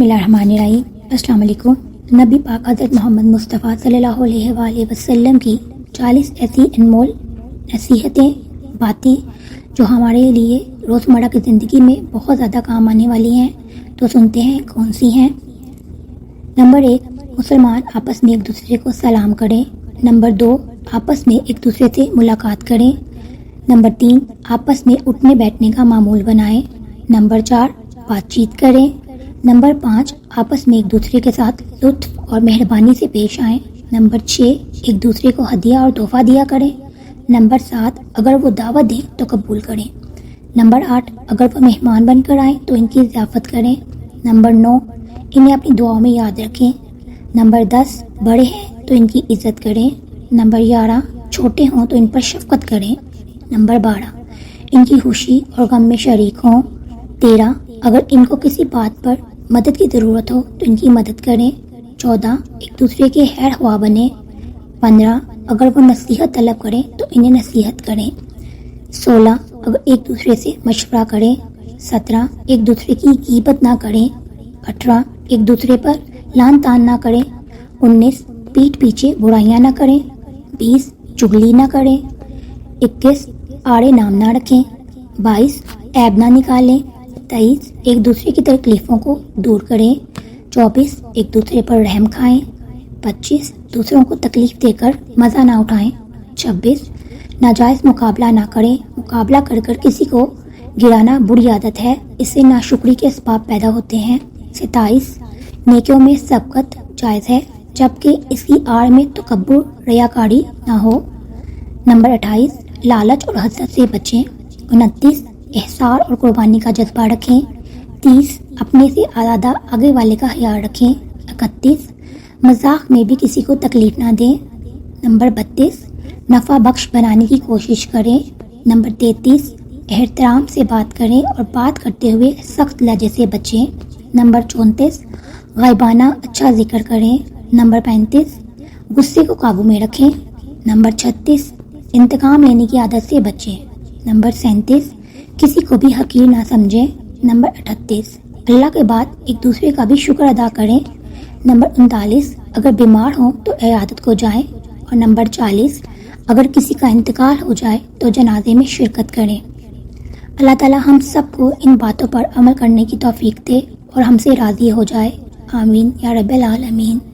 بسم اللہ الرحمن الرحیم۔ السلام علیکم۔ نبی پاک حضرت محمد مصطفیٰ صلی اللہ علیہ وآلہ وسلم کی 40 ایسی انمول نصیحتیں، باتیں جو ہمارے لیے روزمرہ کی زندگی میں بہت زیادہ کام آنے والی ہیں، تو سنتے ہیں کون سی ہیں۔ نمبر 1، مسلمان آپس میں ایک دوسرے کو سلام کریں۔ نمبر 2، آپس میں ایک دوسرے سے ملاقات کریں۔ نمبر 3، آپس میں اٹھنے بیٹھنے کا معمول بنائیں۔ نمبر 4، بات چیت کریں۔ نمبر 5، آپس میں ایک دوسرے کے ساتھ لطف اور مہربانی سے پیش آئیں۔ نمبر 6، ایک دوسرے کو ہدیہ اور تحفہ دیا کریں۔ نمبر 7، اگر وہ دعوت دیں تو قبول کریں۔ نمبر 8، اگر وہ مہمان بن کر آئیں تو ان کی ضیافت کریں۔ نمبر 9، انہیں اپنی دعاؤں میں یاد رکھیں۔ نمبر 10، بڑے ہیں تو ان کی عزت کریں۔ نمبر 11، چھوٹے ہوں تو ان پر شفقت کریں۔ نمبر 12، ان کی خوشی اور غم میں شریک ہوں۔ 13، اگر ان کو کسی بات پر مدد کی ضرورت ہو تو ان کی مدد کریں۔ 14، ایک دوسرے کے خیر خواہ بنیں۔ 15، اگر وہ نصیحت طلب کریں تو انہیں نصیحت کریں۔ 16، اگر ایک دوسرے سے مشورہ کریں۔ 17، ایک دوسرے کی غیبت نہ کریں۔ 18، ایک دوسرے پر لعن طعن نہ کریں۔ 19، پیٹھ پیچھے برائیاں نہ کریں۔ 20، چغلی نہ کریں۔ 21، آڑے نام نہ رکھیں۔ 22، عیب نہ نکالیں۔ 23، ایک دوسرے کی تکلیفوں کو دور کریں۔ 24، ایک دوسرے پر رحم کھائیں۔ 25، دوسروں کو تکلیف دے کر مزہ نہ اٹھائیں۔ 26، ناجائز مقابلہ نہ کریں۔ مقابلہ کر کر کسی کو گرانا بری عادت ہے، اس سے ناشکری کے اسباب پیدا ہوتے ہیں۔ 27، نیکیوں میں سبقت جائز ہے، جبکہ اس کی آڑ میں تکبر ریاکاری نہ ہو۔ نمبر 28، لالچ اور حسد سے بچیں۔ 29، احسان اور قربانی کا جذبہ رکھیں۔ 30، اپنے سے زیادہ آگے والے کا خیال رکھیں۔ 31، مذاق میں بھی کسی کو تکلیف نہ دیں۔ نمبر 32، نفع بخش بنانے کی کوشش کریں۔ نمبر 33، احترام سے بات کریں اور بات کرتے ہوئے سخت لہجے سے بچیں۔ نمبر 34، غائبانہ اچھا ذکر کریں۔ نمبر 35، غصے کو قابو میں رکھیں۔ نمبر 36، انتقام لینے کی عادت سے بچیں۔ نمبر 37، کسی کو بھی حقیر نہ سمجھیں۔ نمبر 38، اللہ کے بعد ایک دوسرے کا بھی شکر ادا کریں۔ نمبر 39، اگر بیمار ہوں تو عیادت کو جائیں۔ اور نمبر 40، اگر کسی کا انتقال ہو جائے تو جنازے میں شرکت کریں۔ اللہ تعالی ہم سب کو ان باتوں پر عمل کرنے کی توفیق دے اور ہم سے راضی ہو جائے۔ آمین یا رب العالمین۔